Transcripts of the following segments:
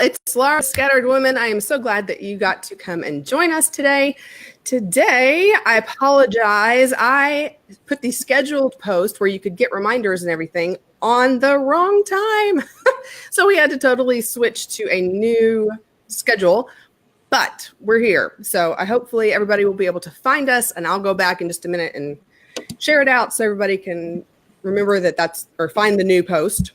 It's Laura, Scattered Woman. I am so glad that you got to come and join us today. Today, I apologize. I put the scheduled post where you could get reminders and everything on the wrong time. So we had to totally switch to a new schedule, but we're here. So hopefully everybody will be able to find us, and I'll go back in just a minute and share it out so everybody can remember that or find the new post.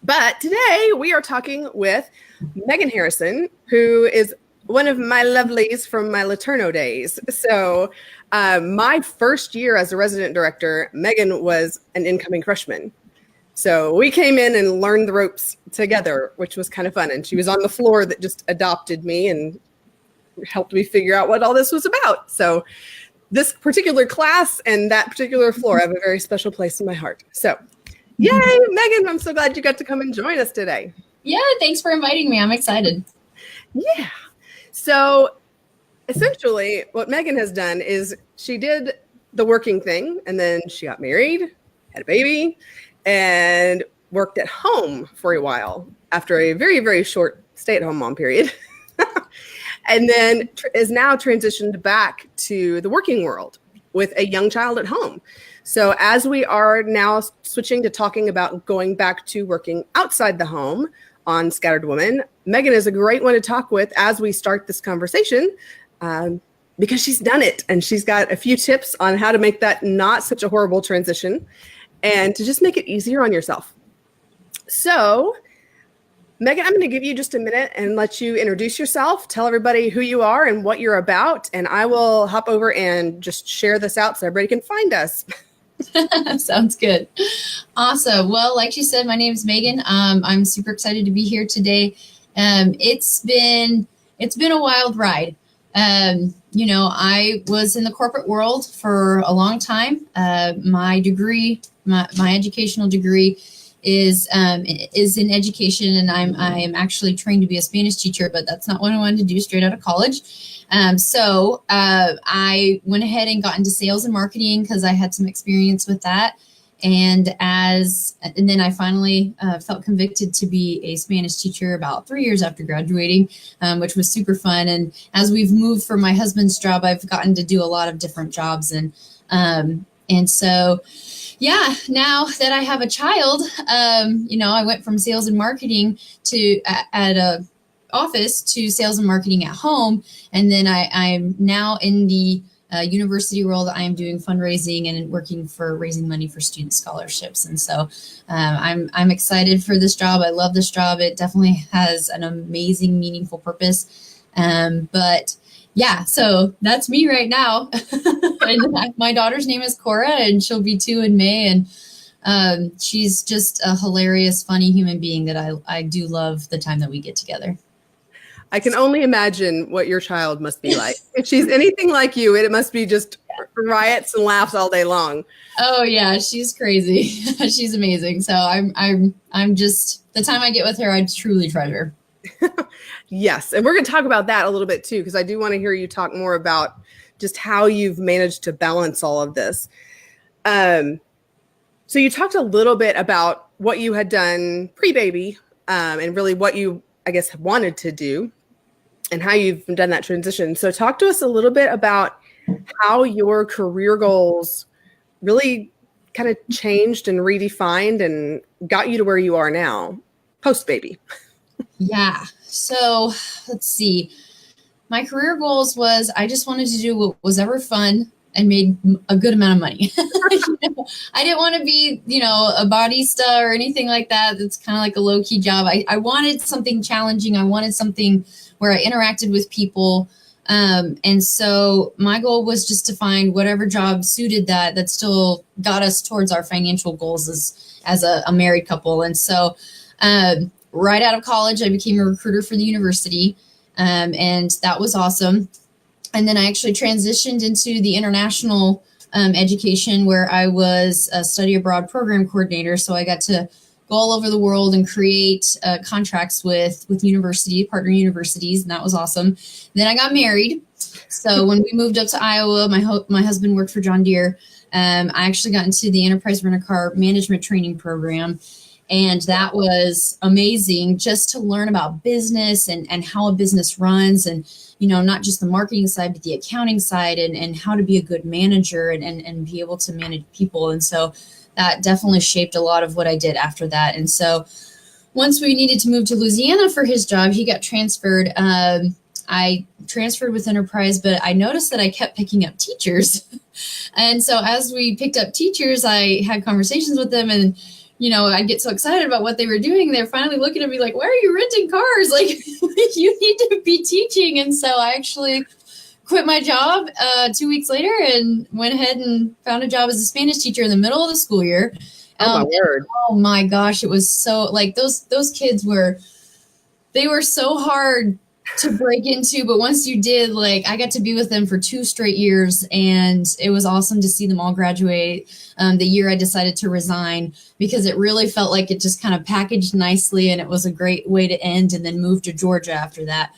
But today we are talking with Megan Harrison, who is one of my lovelies from my Laterno days. So my first year as a resident director, Megan was an incoming freshman. So we came in and learned the ropes together, which was kind of fun. And she was on the floor that just adopted me and helped me figure out what all this was about. So this particular class and that particular floor have a very special place in my heart. So yay, Megan, I'm so glad you got to come and join us today. Yeah, thanks for inviting me. I'm excited. Yeah. So essentially what Megan has done is she did the working thing, and then she got married, had a baby, and worked at home for a while after a very, very short stay-at-home mom period. And then is now transitioned back to the working world with a young child at home. So as we are now switching to talking about going back to working outside the home on Scattered Woman, Megan is a great one to talk with as we start this conversation because she's done it and she's got a few tips on how to make that not such a horrible transition and to just make it easier on yourself. So Megan, I'm going to give you just a minute and let you introduce yourself, tell everybody who you are and what you're about, and I will hop over and just share this out so everybody can find us. Sounds good. Awesome. Well, like you said, my name is Megan. I'm super excited to be here today. It's been a wild ride. I was in the corporate world for a long time. My educational degree is in education, and I am actually trained to be a Spanish teacher, but that's not what I wanted to do straight out of college. So I went ahead and got into sales and marketing because I had some experience with that. And then I finally felt convicted to be a Spanish teacher about 3 years after graduating, which was super fun. And as we've moved from my husband's job, I've gotten to do a lot of different jobs. And so, yeah, now that I have a child, I went from sales and marketing at a office to sales and marketing at home. And then I'm now in the university world. I am doing fundraising and working for raising money for student scholarships. And so I'm excited for this job. I love this job. It definitely has an amazing, meaningful purpose. But yeah, so that's me right now. And my daughter's name is Cora, and she'll be 2 in May. And she's just a hilarious, funny human being that I do love the time that we get together. I can only imagine what your child must be like. If she's anything like you, it must be just riots and laughs all day long. Oh yeah, she's crazy. She's amazing. So I'm just, the time I get with her, I truly treasure. Yes. And we're going to talk about that a little bit too, because I do want to hear you talk more about just how you've managed to balance all of this. So you talked a little bit about what you had done pre-baby and really what you, I guess, wanted to do and how you've done that transition. So talk to us a little bit about how your career goals really kind of changed and redefined and got you to where you are now, post-baby. Yeah. So let's see. My career goals was I just wanted to do what was ever fun and made a good amount of money. I didn't want to be, a barista or anything like that. That's kind of like a low-key job. I wanted something challenging. I wanted something where I interacted with people. And so my goal was just to find whatever job suited that still got us towards our financial goals as a married couple. And so right out of college, I became a recruiter for the university. And that was awesome. And then I actually transitioned into the international education where I was a study abroad program coordinator. So I got to go all over the world and create contracts with partner universities. And that was awesome. Then I got married. So when we moved up to Iowa, my husband worked for John Deere. I actually got into the enterprise rent-a-car management training program. And that was amazing just to learn about business and how a business runs, and, not just the marketing side, but the accounting side, and how to be a good manager and be able to manage people. And so that definitely shaped a lot of what I did after that. And so once we needed to move to Louisiana for his job, he got transferred. I transferred with Enterprise, but I noticed that I kept picking up teachers. And so as we picked up teachers, I had conversations with them, and I'd get so excited about what they were doing. They're finally looking at me like, why are you renting cars? Like, you need to be teaching. And so I actually quit my job 2 weeks later and went ahead and found a job as a Spanish teacher in the middle of the school year. Oh my word. Oh my gosh. It was so, like, those kids were so hard to break into, but once you did, like, I got to be with them for 2 straight years, and it was awesome to see them all graduate. The year I decided to resign, because it really felt like it just kind of packaged nicely, and it was a great way to end, and then move to Georgia after that.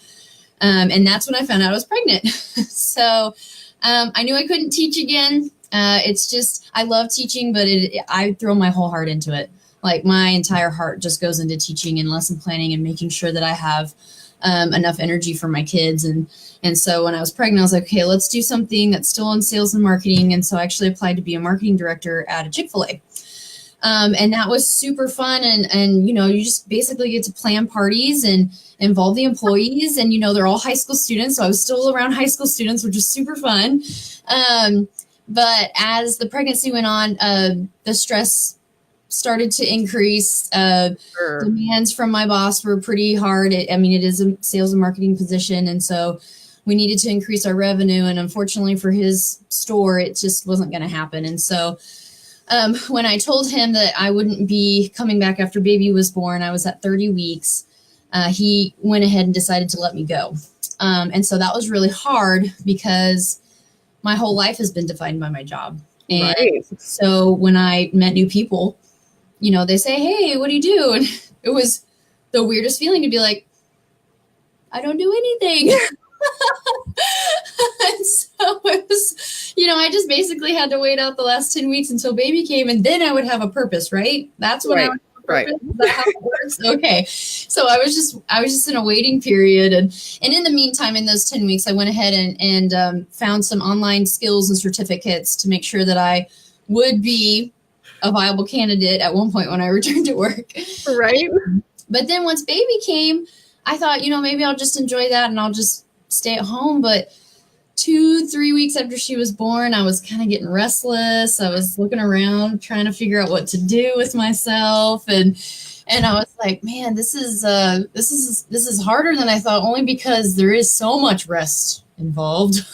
And that's when I found out I was pregnant. So I knew I couldn't teach again. It's just, I love teaching, but I throw my whole heart into it. Like, my entire heart just goes into teaching and lesson planning and making sure that I have enough energy for my kids. And so when I was pregnant, I was like, okay, let's do something that's still in sales and marketing. And so I actually applied to be a marketing director at a Chick-fil-A. And that was super fun. And you just basically get to plan parties and involve the employees. And, they're all high school students. So I was still around high school students, which is super fun. But as the pregnancy went on, the stress started to increase. Sure. Demands from my boss were pretty hard. It is a sales and marketing position. And so we needed to increase our revenue. And unfortunately for his store, it just wasn't going to happen. And so when I told him that I wouldn't be coming back after baby was born, I was at 30 weeks, he went ahead and decided to let me go. And so that was really hard, because my whole life has been defined by my job. And right. So when I met new people, they say, hey, what do you do? And it was the weirdest feeling to be like, I don't do anything. And so it was, I just basically had to wait out the last 10 weeks until baby came, and then I would have a purpose, right? That's when I would have a purpose. Is that how it works? Okay. So I was just in a waiting period. And in the meantime, in those 10 weeks, I went ahead and found some online skills and certificates to make sure that I would be a viable candidate at one point when I returned to work. Right. But then once baby came, I thought, maybe I'll just enjoy that and I'll just stay at home. But 2-3 weeks after she was born, I was kind of getting restless. I was looking around, trying to figure out what to do with myself. And I was like, man, this is harder than I thought, only because there is so much rest involved.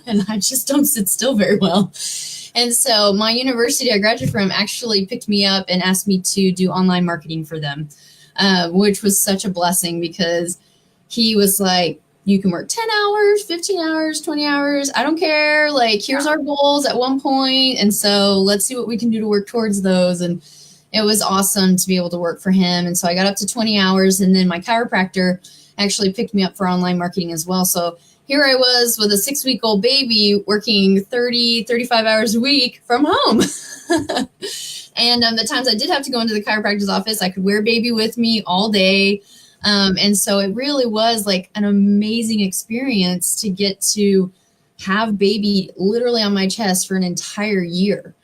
And I just don't sit still very well. And so my university I graduated from actually picked me up and asked me to do online marketing for them, which was such a blessing, because he was like, you can work 10 hours, 15 hours, 20 hours. I don't care. Like, here's our goals at one point. And so let's see what we can do to work towards those. And it was awesome to be able to work for him. And so I got up to 20 hours. And then my chiropractor actually picked me up for online marketing as well. So here I was with a 6-week-old baby working 30, 35 hours a week from home. And the times I did have to go into the chiropractor's office, I could wear baby with me all day. And so it really was like an amazing experience to get to have baby literally on my chest for an entire year.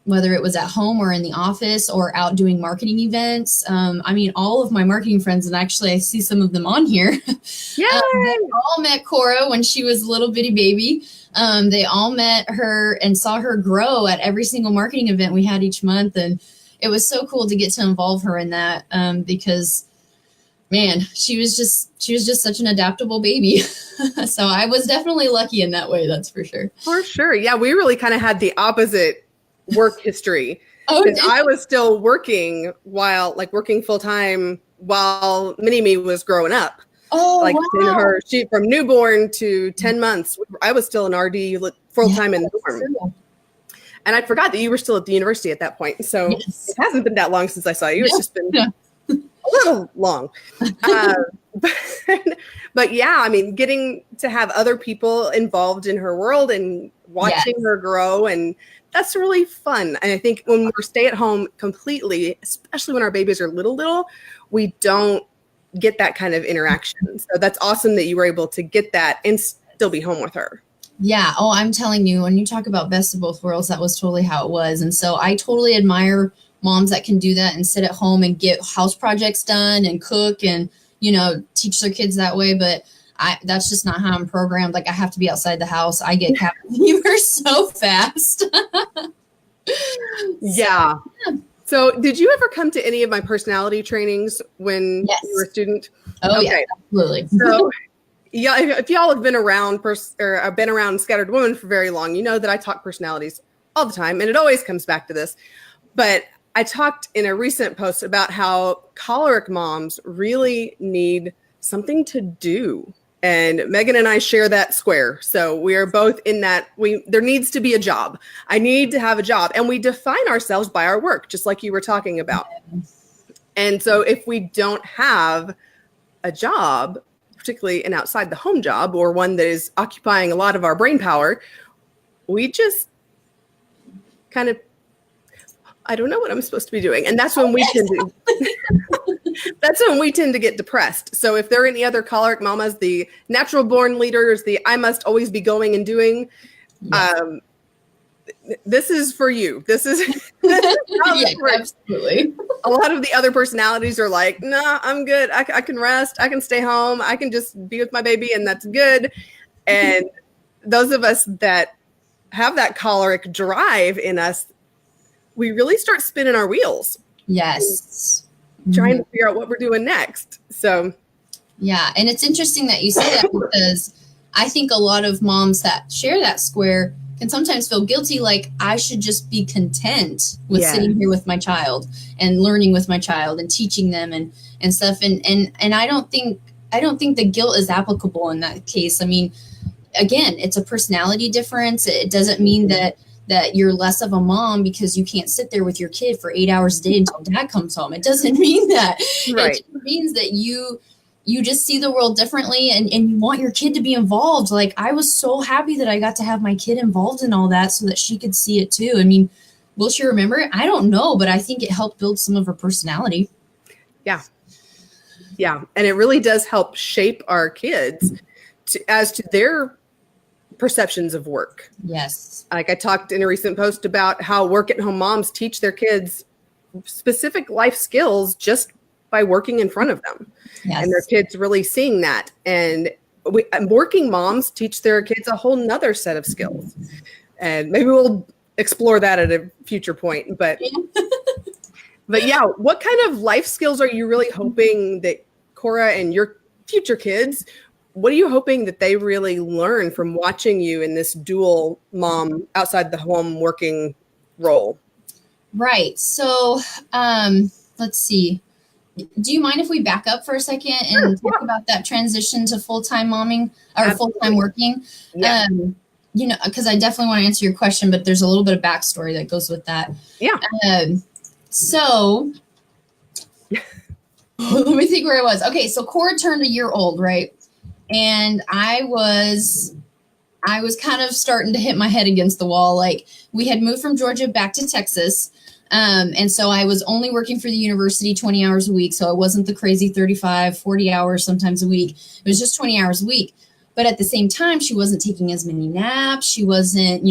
Whether it was at home or in the office or out doing marketing events. All of my marketing friends, and actually I see some of them on here, they all met Cora when she was a little bitty baby. They all met her and saw her grow at every single marketing event we had each month. And it was so cool to get to involve her in that, because man, she was just such an adaptable baby. So I was definitely lucky in that way. That's for sure. For sure. Yeah. We really kind of had the opposite work history. Oh, Because I was still working working full time while Mini-Me was growing up. Oh, wow. She from newborn to 10 months. I was still an RD full time in the dorm. True. And I forgot that you were still at the university at that point. So Yes. It hasn't been that long since I saw you. It's just been a little long. But yeah, getting to have other people involved in her world and watching her grow. And that's really fun. And I think when we're stay at home completely, especially when our babies are little, we don't get that kind of interaction. So that's awesome that you were able to get that and still be home with her. Yeah. Oh, I'm telling you, when you talk about best of both worlds, that was totally how it was. And so I totally admire moms that can do that and sit at home and get house projects done and cook and, you know, teach their kids that way. But that's just not how I'm programmed. Like, I have to be outside the house. I get cabin fever so fast. Yeah. So did you ever come to any of my personality trainings when you were a student? Oh, okay. Yeah, absolutely. So yeah, if y'all have been around or been around Scattered Women for very long, you know that I talk personalities all the time, and it always comes back to this. But I talked in a recent post about how choleric moms really need something to do. And Megan and I share that square. So we are both in that there needs to be a job. I need to have a job. And we define ourselves by our work, just like you were talking about. And so if we don't have a job, particularly an outside the home job or one that is occupying a lot of our brain power, we just kind of, I don't know what I'm supposed to be doing. And that's when we tend to that's when we tend to get depressed. So if there are any other choleric mamas, the natural born leaders, the I must always be going and doing, this is for you. This is absolutely. A lot of the other personalities are like, nah, I'm good. I can rest. I can stay home. I can just be with my baby, and that's good. And those of us that have that choleric drive in us, we really start spinning our wheels. Yes. Trying to figure out what we're doing next. So, yeah. And it's interesting that you say that, because I think a lot of moms that share that square can sometimes feel guilty, like I should just be content with sitting here with my child and learning with my child and teaching them and stuff. And I don't think the guilt is applicable in that case. I mean, again, it's a personality difference. It doesn't mean that you're less of a mom because you can't sit there with your kid for 8 hours a day until dad comes home. It doesn't mean that. Right. It just means that you just see the world differently and you want your kid to be involved. Like, I was so happy that I got to have my kid involved in all that so that she could see it too. I mean, will she remember it? I don't know, but I think it helped build some of her personality. Yeah. Yeah. And it really does help shape our kids as to their perceptions of work. Yes. Like I talked in a recent post about how work at home moms teach their kids specific life skills just by working in front of them. Yes. And their kids really seeing that. And working moms teach their kids a whole nother set of skills. And maybe we'll explore that at a future point. But yeah, what kind of life skills are you really hoping that Cora and your future kids, what are you hoping that they really learn from watching you in this dual mom outside the home working role? Right. So let's see. Do you mind if we back up for a second and talk about that transition to full-time momming or full-time working? Yeah. You know, because I definitely want to answer your question, but there's a little bit of backstory that goes with that. Yeah. So let me think where I was. Okay. So Cora turned a year old, right? And I was kind of starting to hit my head against the wall. Like, we had moved from Georgia back to Texas. And so I was only working for the university 20 hours a week. So it wasn't the crazy 35, 40 hours sometimes a week. It was just 20 hours a week. But at the same time, she wasn't taking as many naps. She wasn't,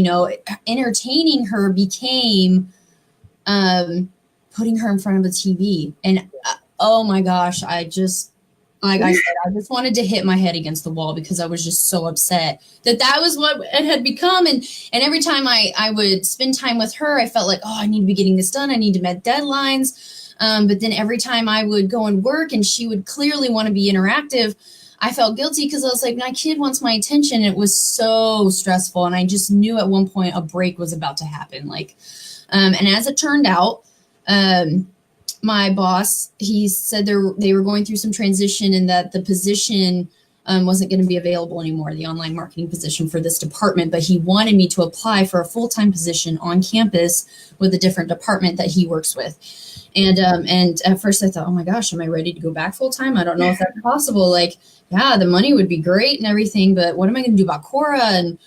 entertaining her became putting her in front of a TV. And oh my gosh, like I said, I just wanted to hit my head against the wall because I was just so upset that was what it had become. And every time I would spend time with her, I felt like, oh, I need to be getting this done. I need to meet deadlines. But then every time I would go and work and she would clearly want to be interactive, I felt guilty because I was like, my kid wants my attention. It was so stressful. And I just knew at one point a break was about to happen. Like, and as it turned out, my boss, he said they were going through some transition and that the position wasn't going to be available anymore, the online marketing position for this department, but he wanted me to apply for a full-time position on campus with a different department that he works with. And at first I thought, oh my gosh, am I ready to go back full-time? I don't know if that's possible. Like, yeah, the money would be great and everything, but what am I going to do about Cora? And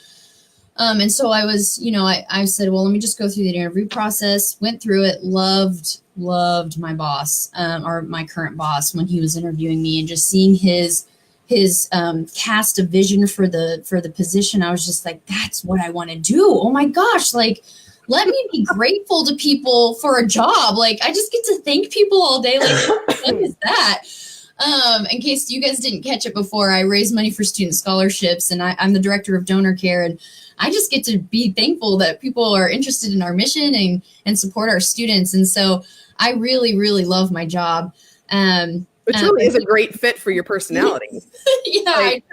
And so I was, I said, well, let me just go through the interview process, went through it, loved my boss, or my current boss when he was interviewing me, and just seeing his cast of vision for the position. I was just like, that's what I want to do. Oh my gosh. Like, let me be grateful to people for a job. Like, I just get to thank people all day. Like, what is that? In case you guys didn't catch it before, I raise money for student scholarships, and I'm the director of donor care, and I just get to be thankful that people are interested in our mission and support our students. And so I really, really love my job. Which really is a great fit for your personality. Yeah, like,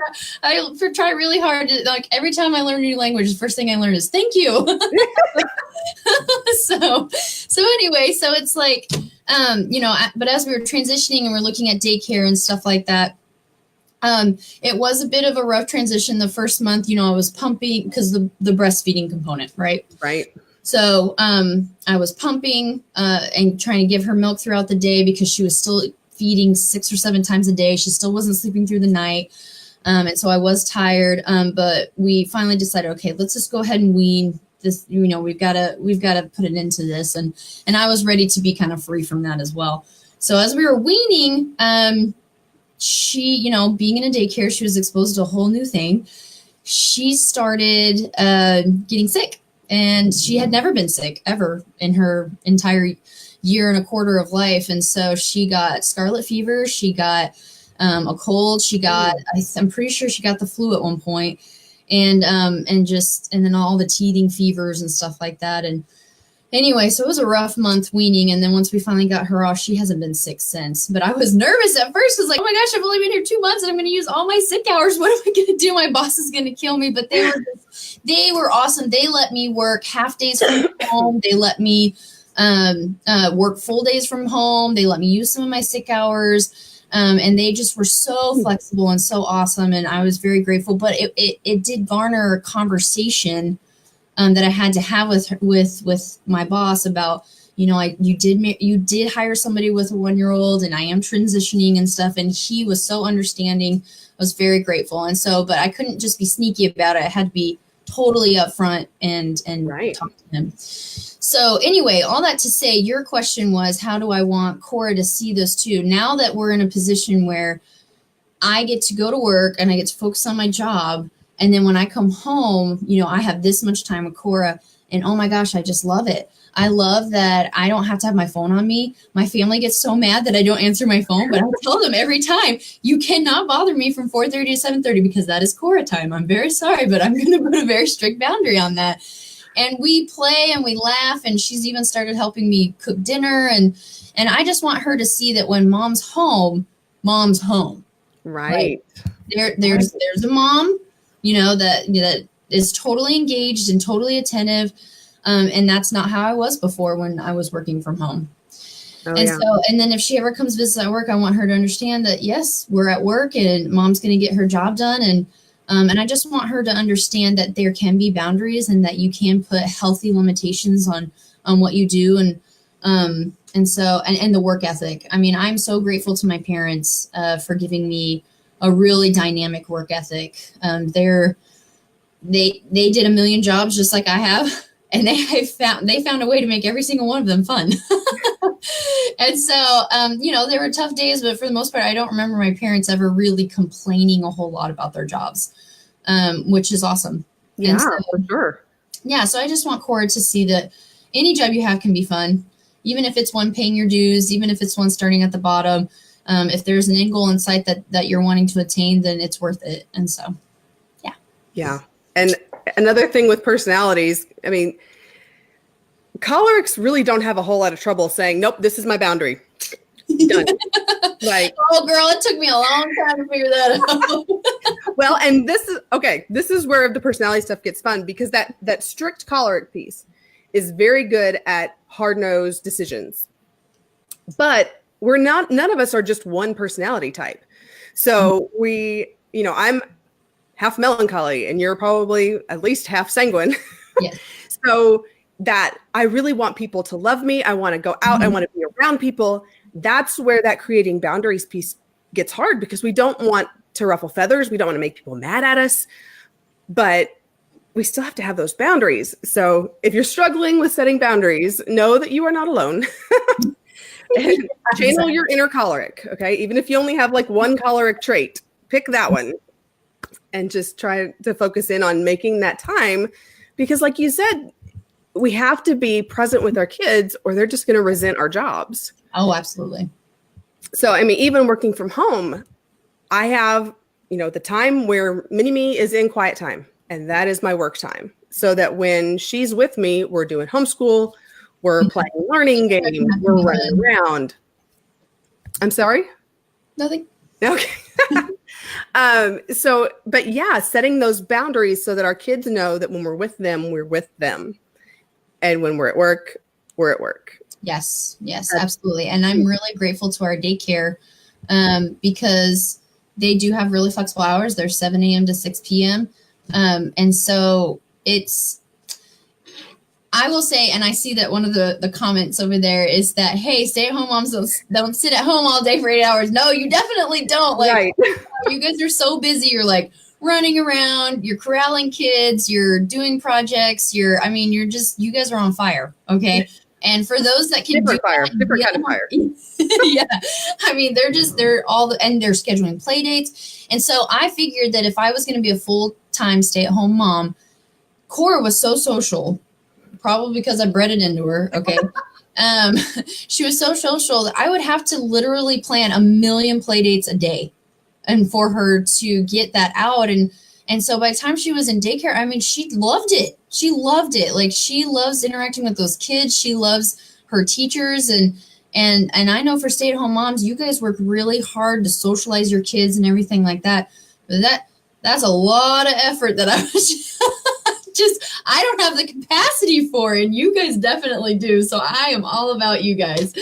I try really hard to, like, every time I learn a new language, the first thing I learn is thank you. So anyway, so it's like, but as we were transitioning and we're looking at daycare and stuff like that, it was a bit of a rough transition. The first month, I was pumping because the breastfeeding component, right? Right. So I was pumping and trying to give her milk throughout the day because she was still feeding 6 or 7 times a day. She still wasn't sleeping through the night. And so I was tired. But we finally decided, okay, let's just go ahead and wean this. We've got to put an end to this. And I was ready to be kind of free from that as well. So as we were weaning, she, being in a daycare, she was exposed to a whole new thing. She started getting sick, and she had never been sick ever in her entire year and a quarter of life. And so she got scarlet fever. She got a cold. She got, I'm pretty sure she got the flu at one point, and then all the teething fevers and stuff like that. And anyway, so it was a rough month weaning. And then once we finally got her off, she hasn't been sick since. But I was nervous at first. I was like, oh my gosh, I've only been here 2 months and I'm going to use all my sick hours. What am I going to do? My boss is going to kill me. But they were awesome. They let me work half days from home. They let me work full days from home. They let me use some of my sick hours. And they just were so flexible and so awesome. And I was very grateful. But it did garner a conversation that I had to have with my boss about, you did hire somebody with a 1-year-old, and I am transitioning and stuff. And he was so understanding. I was very grateful. And so, but I couldn't just be sneaky about it. I had to be totally upfront and right. Talk to him. So anyway, all that to say, your question was, how do I want Cora to see this too? Now that we're in a position where I get to go to work and I get to focus on my job, and then when I come home, I have this much time with Cora, and oh my gosh, I just love it. I love that I don't have to have my phone on me. My family gets so mad that I don't answer my phone, but I tell them every time, you cannot bother me from 4:30 to 7:30 because that is Cora time. I'm very sorry, but I'm going to put a very strict boundary on that. And we play and we laugh, and she's even started helping me cook dinner. And I just want her to see that when mom's home, mom's home. Right. There's a mom, that is totally engaged and totally attentive. And that's not how I was before when I was working from home. Oh, and yeah. so, and then if she ever comes visit at work, I want her to understand that, yes, we're at work and mom's going to get her job done. And I just want her to understand that there can be boundaries and that you can put healthy limitations on what you do. And so the work ethic. I mean, I'm so grateful to my parents for giving me a really dynamic work ethic. They did a million jobs just like I have, and they found a way to make every single one of them fun. And so, there were tough days, but for the most part, I don't remember my parents ever really complaining a whole lot about their jobs, which is awesome. Yeah, for sure. Yeah. So I just want Cora to see that any job you have can be fun, even if it's one paying your dues, even if it's one starting at the bottom. If there's an end goal in sight that you're wanting to attain, then it's worth it. And so, yeah. Yeah. And another thing with personalities, I mean, cholerics really don't have a whole lot of trouble saying, nope, this is my boundary. Done. Like, oh, girl, it took me a long time to figure that out. Well, and this is where the personality stuff gets fun, because that strict choleric piece is very good at hard-nosed decisions. But none of us are just one personality type. So I'm half melancholy, and you're probably at least half sanguine. Yes. So that I really want people to love me. I want to go out. I want to be around people. That's where that creating boundaries piece gets hard, because we don't want to ruffle feathers. We don't want to make people mad at us. But we still have to have those boundaries. So if you're struggling with setting boundaries, know that you are not alone. And channel your inner choleric. Okay. Even if you only have like one choleric trait, pick that one and just try to focus in on making that time. Because like you said, we have to be present with our kids or they're just going to resent our jobs. Oh, absolutely. So, I mean, even working from home, I have, the time where mini-me is in quiet time, and that is my work time. So that when she's with me, we're doing homeschool, we're playing learning games, we're running around. I'm sorry? Nothing. Okay. But yeah, setting those boundaries so that our kids know that when we're with them, we're with them. And when we're at work, we're at work. Yes, absolutely. And I'm really grateful to our daycare because they do have really flexible hours. They're 7 a.m. to 6 p.m. And so I will say, and I see that one of the comments over there is that, hey, stay-at-home moms don't sit at home all day for 8 hours. No, you definitely don't. Like, right. You guys are so busy. You're like running around, you're corralling kids, you're doing projects, you guys are on fire. Okay. And for those that can different kind of fire. Yeah. I mean, they're scheduling play dates. And so I figured that if I was going to be a full-time stay-at-home mom, Cora was so social, probably because I bred it into her. Okay. She was so social that I would have to literally plan 1 million play dates a day and for her to get that out. And so by the time she was in daycare, I mean, she loved it. She loved it. Like, she loves interacting with those kids. She loves her teachers. And I know for stay-at-home moms, you guys work really hard to socialize your kids and everything like that. But that's a lot of effort that I was I don't have the capacity for, and you guys definitely do. So I am all about you guys.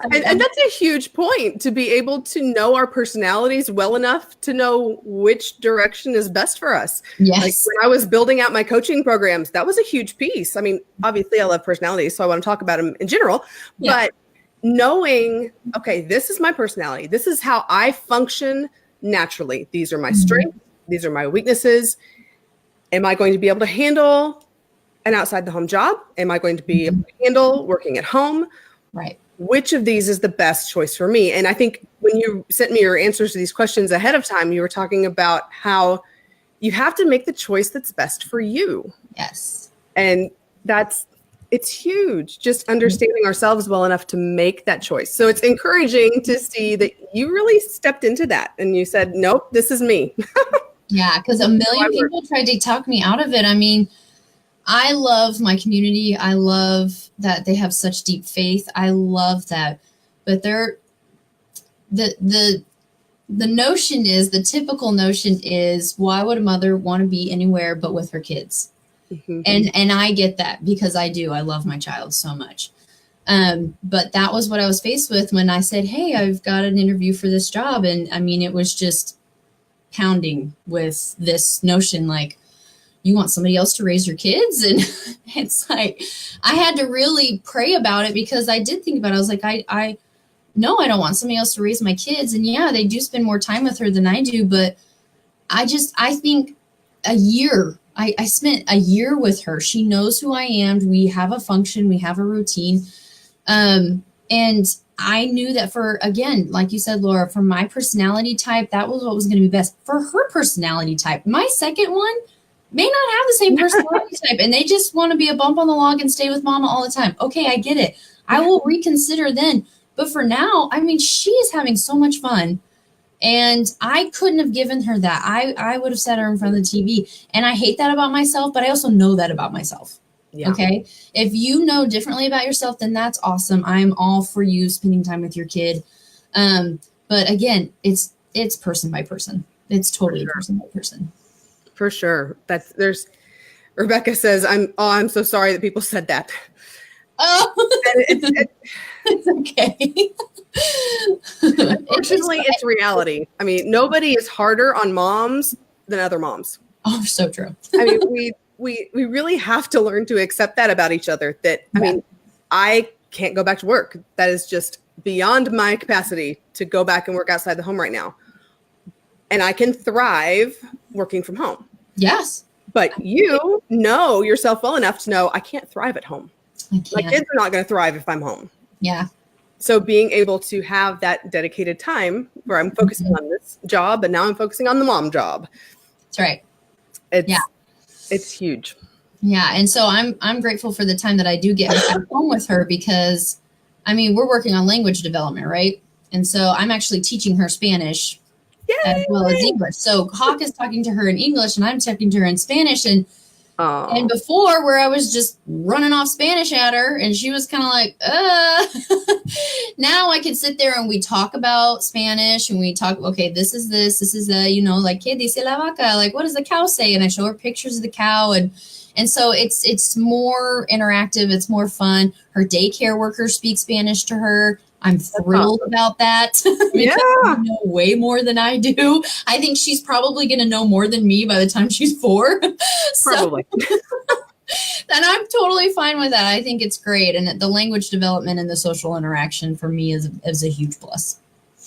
And that's a huge point, to be able to know our personalities well enough to know which direction is best for us. Yes. Like when I was building out my coaching programs, that was a huge piece. I mean, obviously I love personalities, so I want to talk about them in general, but knowing, okay, this is my personality. This is how I function naturally. These are my strengths. These are my weaknesses. Am I going to be able to handle an outside the home job? Am I going to be able to handle working at home? Right. Which of these is the best choice for me? And I think when you sent me your answers to these questions ahead of time, you were talking about how you have to make the choice that's best for you. Yes. And it's huge, just understanding ourselves well enough to make that choice. So it's encouraging to see that you really stepped into that and you said, nope, this is me. Yeah, because 1 million people tried to talk me out of it. I mean, I love my community. I love that they have such deep faith. I love that. But the notion is, the typical notion is, why would a mother want to be anywhere but with her kids? Mm-hmm. And I get that, because I do. I love my child so much. But that was what I was faced with when I said, hey, I've got an interview for this job. And I mean, it was just pounding with this notion, like, you want somebody else to raise your kids? And it's like, I had to really pray about it, because I did think about it. I was like, I no, I don't want somebody else to raise my kids. And yeah, they do spend more time with her than I do. But I think a year, I spent a year with her. She knows who I am. We have a function. We have a routine. And I knew that for, again, like you said, Laura, for my personality type, that was what was going to be best for her personality type. My second one may not have the same personality type, and they just want to be a bump on the log and stay with mama all the time. Okay, I get it. I will reconsider then. But for now, I mean, she is having so much fun, and I couldn't have given her that. I would have sat her in front of the TV, and I hate that about myself, but I also know that about myself. Yeah. Okay. If you know differently about yourself, then that's awesome. I'm all for you spending time with your kid. But again, it's person by person. It's totally person by person. For sure. Rebecca says, I'm so sorry that people said that. Oh, it's okay. Unfortunately, it's reality. I mean, nobody is harder on moms than other moms. Oh, so true. I mean, we really have to learn to accept that about each other. I mean, I can't go back to work. That is just beyond my capacity to go back and work outside the home right now. And I can thrive working from home. Yes. But you know yourself well enough to know I can't thrive at home. I My can't. kids are not going to thrive if I'm home. Yeah. So being able to have that dedicated time where I'm focusing on this job and now I'm focusing on the mom job. That's right. It's huge. Yeah. And so I'm grateful for the time that I do get at home with her because, I mean, we're working on language development, right? And so I'm actually teaching her Spanish as well as English. So Hawk is talking to her in English and I'm talking to her in Spanish. And before, where I was just running off Spanish at her and she was kind of like, now I can sit there and we talk about Spanish and we talk, okay, this is the, you know, like, ¿qué dice la vaca? Like, what does the cow say? And I show her pictures of the cow. And so it's more interactive. It's more fun. Her daycare worker speaks Spanish to her. I'm thrilled about that because you know way more than I do. I think she's probably going to know more than me by the time she's 4. Probably. And I'm totally fine with that. I think it's great. And the language development and the social interaction for me is a huge plus.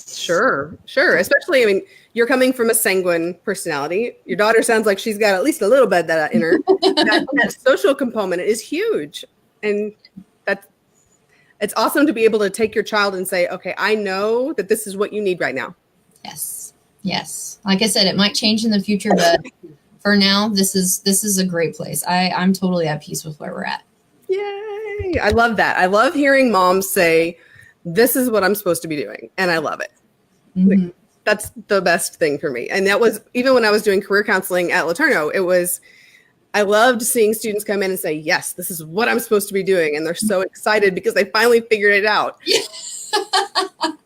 Sure. Especially, I mean, you're coming from a sanguine personality. Your daughter sounds like she's got at least a little bit of that in her. that social component is huge. And it's awesome to be able to take your child and say, okay, I know that this is what you need right now. Yes. Like I said, it might change in the future, but for now, this is a great place. I'm totally at peace with where we're at. Yay. I love that. I love hearing moms say, this is what I'm supposed to be doing. And I love it. Mm-hmm. Like, that's the best thing for me. And that was, even when I was doing career counseling at Laterno, I loved seeing students come in and say, yes, this is what I'm supposed to be doing. And they're so excited because they finally figured it out. Oh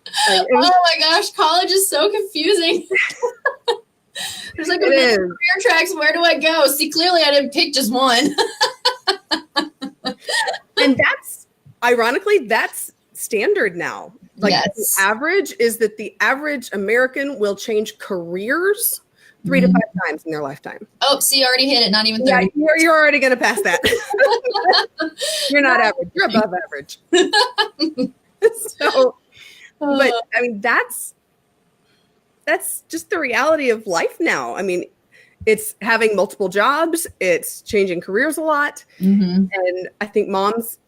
my gosh, college is so confusing. There's like a million career tracks. Where do I go? See, clearly I didn't pick just one. And ironically, that's standard now. Like the average is that the average American will change careers 3 to 5 times in their lifetime. Oh, see, you already hit it. Not even 30. Yeah, you're already going to pass that. You're not average. You're above average. So, but I mean, that's just the reality of life now. I mean, it's having multiple jobs. It's changing careers a lot. Mm-hmm. And I think moms,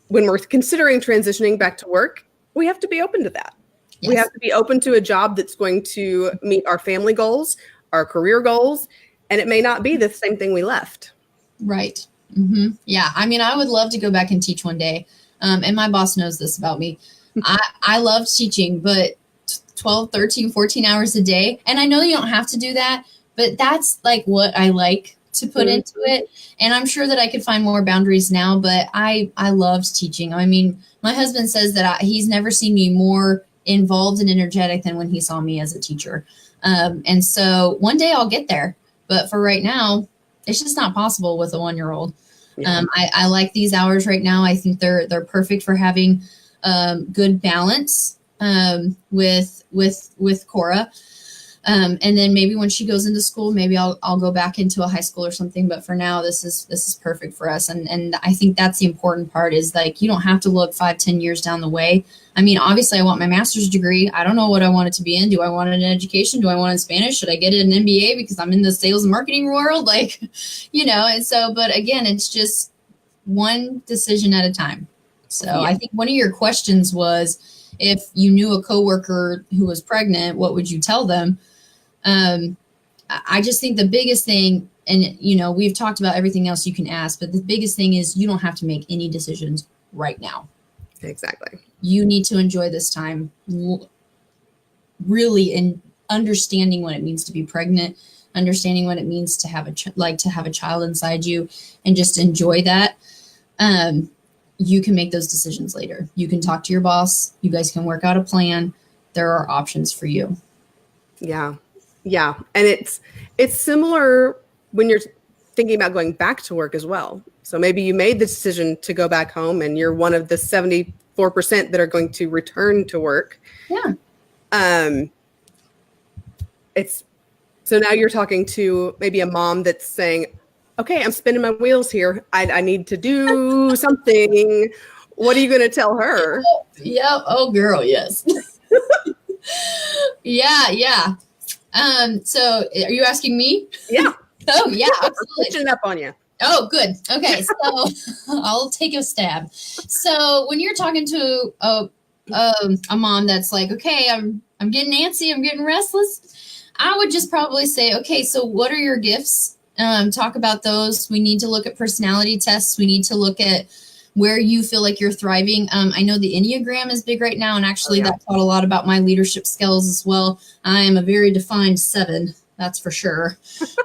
when we're considering transitioning back to work, we have to be open to that. Yes. We have to be open to a job that's going to meet our family goals, our career goals, and it may not be the same thing we left. Right. Mm-hmm. Yeah. I mean, I would love to go back and teach one day. And my boss knows this about me. I love teaching, but 12, 13, 14 hours a day. And I know you don't have to do that, but that's like what I like to put into it. And I'm sure that I could find more boundaries now, but I loved teaching. I mean, my husband says that he's never seen me more involved and energetic than when he saw me as a teacher. And so one day I'll get there, but for right now, it's just not possible with a 1-year-old. Yeah. I like these hours right now. I think they're perfect for having good balance with Cora. And then maybe when she goes into school, maybe I'll go back into a high school or something. But for now, this is perfect for us. And I think that's the important part is like, you don't have to look 5-10 years down the way. I mean, obviously I want my master's degree. I don't know what I want it to be in. Do I want it in education? Do I want it in Spanish? Should I get it in MBA because I'm in the sales and marketing world? Like, and so, but again, it's just one decision at a time. So yeah. I think one of your questions was, if you knew a coworker who was pregnant, what would you tell them? I just think the biggest thing, and we've talked about everything else you can ask, but the biggest thing is you don't have to make any decisions right now. Exactly. You need to enjoy this time really in understanding what it means to be pregnant, understanding what it means to have a child inside you, and just enjoy that. You can make those decisions later. You can talk to your boss. You guys can work out a plan. There are options for you. Yeah. Yeah. And it's similar when you're thinking about going back to work as well. So maybe you made the decision to go back home and you're one of the 74% that are going to return to work. Yeah. So now you're talking to maybe a mom that's saying, okay, I'm spinning my wheels here. I need to do something. What are you going to tell her? Yeah. Oh, girl. Yes. Yeah. So are you asking me? Yeah. Oh, yeah, absolutely. Pushing it up on you. Oh, good. Okay, so I'll take a stab. So when you're talking to a mom that's like, okay, I'm getting antsy, I'm getting restless, I would just probably say, okay, so what are your gifts? Talk about those. We need to look at personality tests. We need to look at where you feel like you're thriving. I know the Enneagram is big right now, and actually that taught a lot about my leadership skills as well. I am a very defined 7. That's for sure.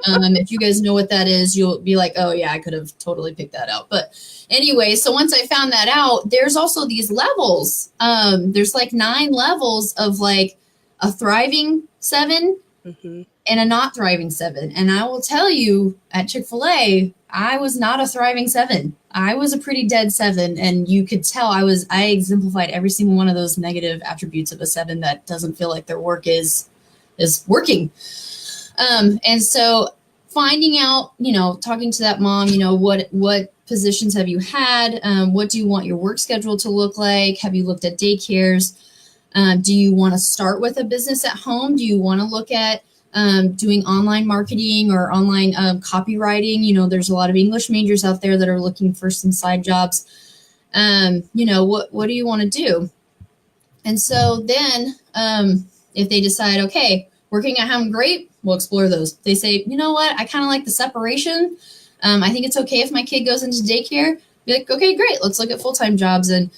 If you guys know what that is, you'll be like, oh yeah, I could have totally picked that out. But anyway, so once I found that out, there's also these levels. There's like 9 levels of like a thriving 7 and a not thriving 7. And I will tell you, at Chick-fil-A, I was not a thriving 7. I was a pretty dead 7. And you could tell I exemplified every single one of those negative attributes of a 7 that doesn't feel like their work is working. And so finding out, talking to that mom, what positions have you had? What do you want your work schedule to look like? Have you looked at daycares? Do you want to start with a business at home? Do you want to look at doing online marketing or online copywriting? There's a lot of English majors out there that are looking for some side jobs. What do you want to do? And so then if they decide, okay, working at home, great, we'll explore those. They say, you know what, I kind of like the separation. I think it's okay if my kid goes into daycare. Be like, okay, great, let's look at full-time jobs. And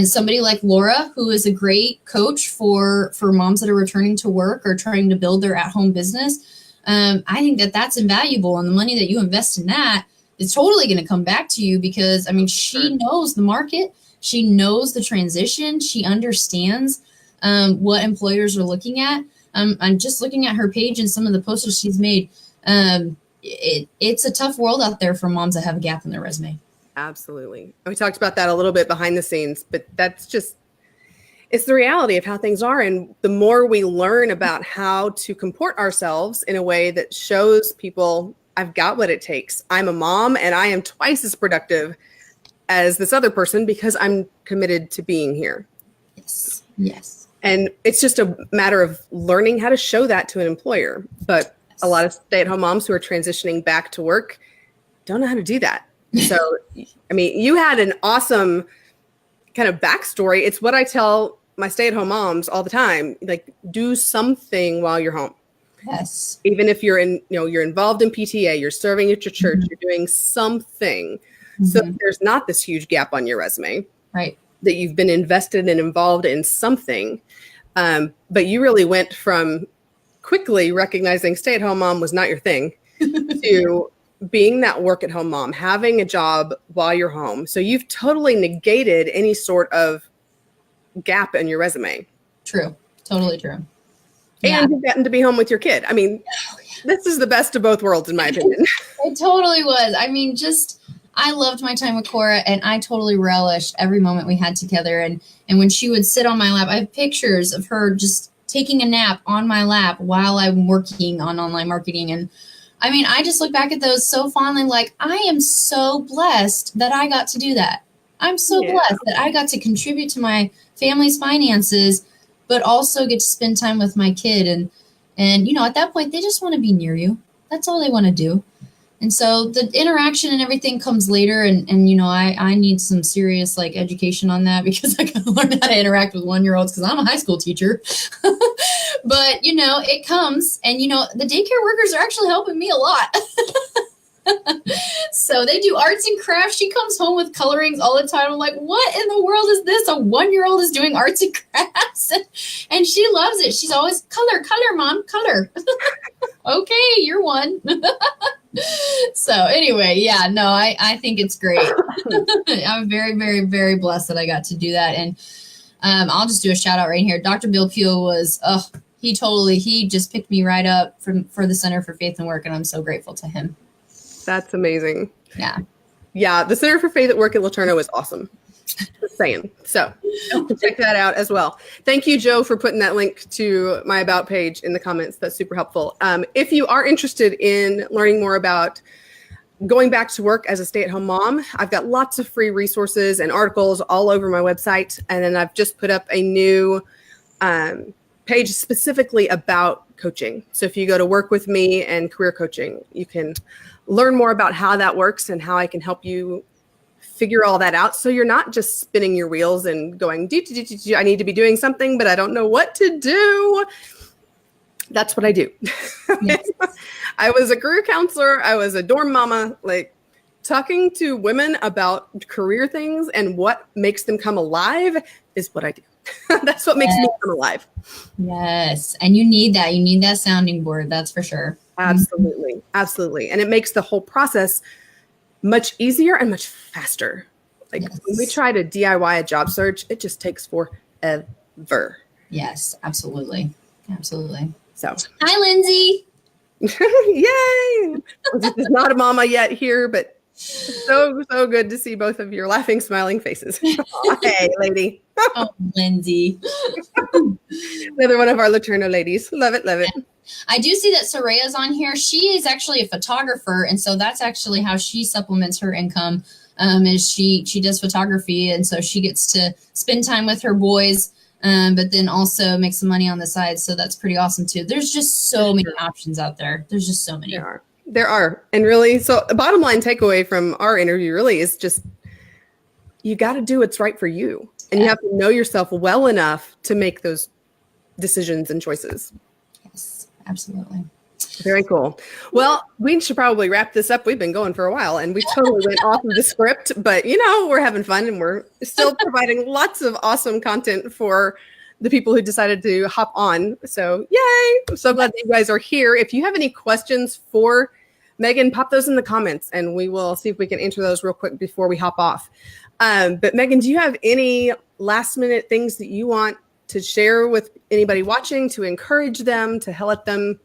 somebody like Laura, who is a great coach for moms that are returning to work or trying to build their at-home business, I think that's invaluable. And the money that you invest in that is totally going to come back to you because, she knows the market. She knows the transition. She understands what employers are looking at. I'm just looking at her page and some of the posters she's made. It's a tough world out there for moms that have a gap in their resume. Absolutely. We talked about that a little bit behind the scenes, but it's the reality of how things are. And the more we learn about how to comport ourselves in a way that shows people, I've got what it takes. I'm a mom and I am twice as productive as this other person because I'm committed to being here. Yes. Yes. And it's just a matter of learning how to show that to an employer. But a lot of stay-at-home moms who are transitioning back to work don't know how to do that. So, you had an awesome kind of backstory. It's what I tell my stay-at-home moms all the time. Like, do something while you're home. Yes. Even if you're you're involved in PTA, you're serving at your church, you're doing something. So there's not this huge gap on your resume. Right. That you've been invested and involved in something. But you really went from quickly recognizing stay-at-home mom was not your thing to being that work-at-home mom, having a job while you're home. So you've totally negated any sort of gap in your resume. True. Totally true. And you've gotten to be home with your kid. This is the best of both worlds, in my opinion. It totally was. I loved my time with Cora, and I totally relished every moment we had together. And when she would sit on my lap, I have pictures of her just taking a nap on my lap while I'm working on online marketing. And I just look back at those so fondly, like, I am so blessed that I got to do that. I'm so blessed that I got to contribute to my family's finances, but also get to spend time with my kid. And at that point, they just want to be near you. That's all they want to do. And so the interaction and everything comes later. And I need some serious education on that because I got to learn how to interact with 1-year-olds because I'm a high school teacher. But, it comes. And, the daycare workers are actually helping me a lot. So they do arts and crafts. She comes home with colorings all the time. I'm like, what in the world is this? A 1-year-old is doing arts and crafts. And she loves it. She's always, color, mom, color. Okay, you're one. So anyway, I think it's great. I'm very, very, very blessed that I got to do that. And I'll just do a shout out right here. Dr. Bill Pugh was, he just picked me right up for the Center for Faith and Work. And I'm so grateful to him. That's amazing. Yeah. Yeah. The Center for Faith at Work at LeTourneau is awesome. Just saying. So check that out as well. Thank you, Joe, for putting that link to my About page in the comments. That's super helpful. If you are interested in learning more about going back to work as a stay-at-home mom, I've got lots of free resources and articles all over my website. And then I've just put up a new page specifically about coaching. So if you go to Work With Me and Career Coaching, you can learn more about how that works and how I can help you figure all that out. So you're not just spinning your wheels and going, I need to be doing something, but I don't know what to do. That's what I do. Yes. I was a career counselor. I was a dorm mama, like talking to women about career things and what makes them come alive is what I do. That's what makes me come alive. Yes. And you need that. You need that sounding board. That's for sure. Absolutely. Absolutely. And it makes the whole process much easier and much faster. Like when we try to DIY a job search, it just takes forever. Yes, absolutely. Absolutely. So, hi, Lindsay. Yay. This is not a mama yet here, but so good to see both of your laughing, smiling faces. Oh, hey, lady. Oh, Lindsay. Another one of our Laterno ladies. Love it, love it. I do see that Soraya's on here. She is actually a photographer, and so that's actually how she supplements her income. Is she does photography, and so she gets to spend time with her boys, but then also make some money on the side. So that's pretty awesome too. There's just so many options out there. There's just so many. There are. And really, so the bottom line takeaway from our interview really is just you got to do what's right for you. And you have to know yourself well enough to make those decisions and choices. Yes, absolutely. Very cool. Well, we should probably wrap this up. We've been going for a while and we totally went off of the script, but we're having fun and we're still providing lots of awesome content for the people who decided to hop on. So yay. I'm so glad that you guys are here. If you have any questions for Megan, pop those in the comments and we will see if we can answer those real quick before we hop off. But Megan, do you have any last minute things that you want to share with anybody watching to encourage them, to let them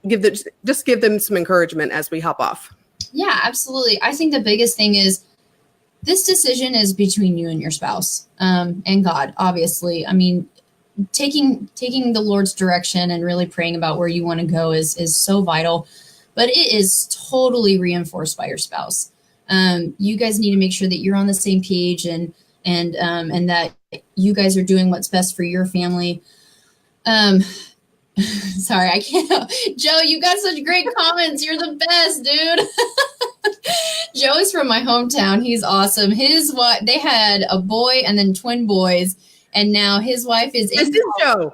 give them some encouragement as we hop off? Yeah, absolutely. I think the biggest thing is this decision is between you and your spouse, and God, obviously. I mean, taking the Lord's direction and really praying about where you want to go is so vital, but it is totally reinforced by your spouse. You guys need to make sure that you're on the same page and that you guys are doing what's best for your family. Sorry, I can't. Joe, you got such great comments. You're the best, dude. Joe is from my hometown. He's awesome. His wife, they had a boy and then twin boys, and now his wife is. This is Joe.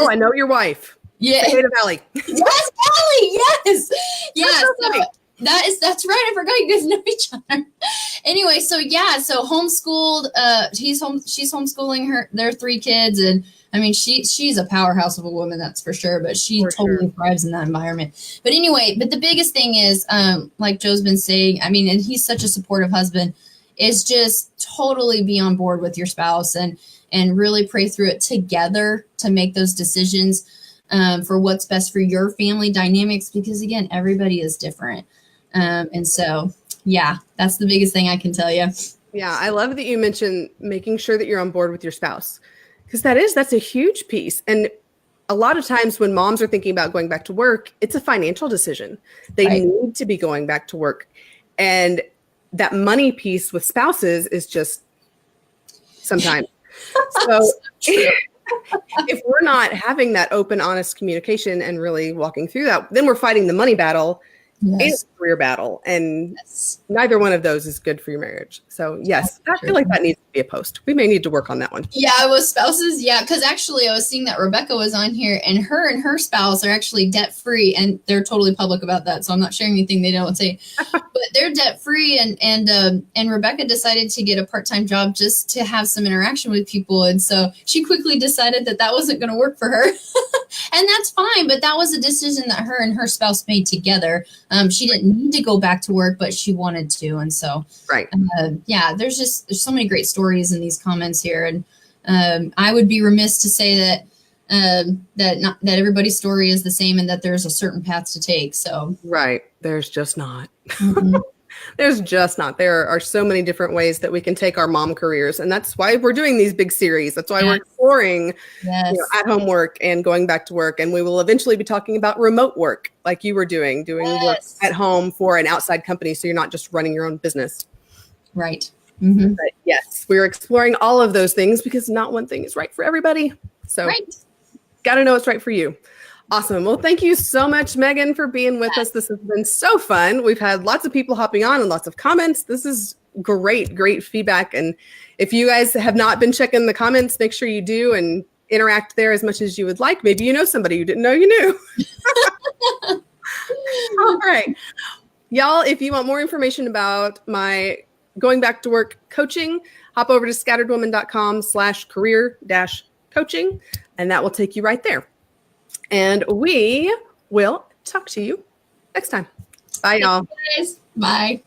I know your wife. Yeah, Potato Valley. Yes, Valley. Yes, yes. That's right. I forgot you guys know each other. Anyway, so homeschooled. She's homeschooling their 3 kids, and I mean she's a powerhouse of a woman, that's for sure. But she totally thrives in that environment. But anyway, the biggest thing is, like Joe's been saying, I mean, and he's such a supportive husband, is just totally be on board with your spouse and really pray through it together to make those decisions for what's best for your family dynamics. Because again, everybody is different. And so, yeah, that's the biggest thing I can tell you. Yeah. I love that you mentioned making sure that you're on board with your spouse, because that's a huge piece. And a lot of times when moms are thinking about going back to work, it's a financial decision. They need to be going back to work. And that money piece with spouses is just sometimes. So if we're not having that open, honest communication and really walking through that, then we're fighting the money battle. Yes. And career battle, and neither one of those is good for your marriage. So yes, I feel like that needs to be a post. We may need to work on that one. Yeah, with spouses. Yeah, because actually I was seeing that Rebecca was on here, and her spouse are actually debt free, and they're totally public about that. So I'm not sharing anything they don't say, but they're debt free, and Rebecca decided to get a part-time job just to have some interaction with people, and so she quickly decided that wasn't going to work for her, and that's fine. But that was a decision that her and her spouse made together. She didn't need to go back to work, but she wanted to. And so, there's so many great stories in these comments here. And I would be remiss to say that everybody's story is the same and that there's a certain path to take. So, right. There's just not. Mm-hmm. There's just not. There are so many different ways that we can take our mom careers. And that's why we're doing these big series. That's why we're exploring at-home work and going back to work. And we will eventually be talking about remote work like you were doing work at home for an outside company. So you're not just running your own business. Right. Mm-hmm. But yes, we're exploring all of those things because not one thing is right for everybody. So Got to know what's right for you. Awesome. Well, thank you so much, Megan, for being with us. This has been so fun. We've had lots of people hopping on and lots of comments. This is great feedback. And if you guys have not been checking the comments, make sure you do and interact there as much as you would like. Maybe you know somebody you didn't know you knew. All right. Y'all, if you want more information about my going back to work coaching, hop over to scatteredwoman.com/career-coaching, and that will take you right there. And we will talk to you next time. Bye, y'all. Thanks, guys. Bye.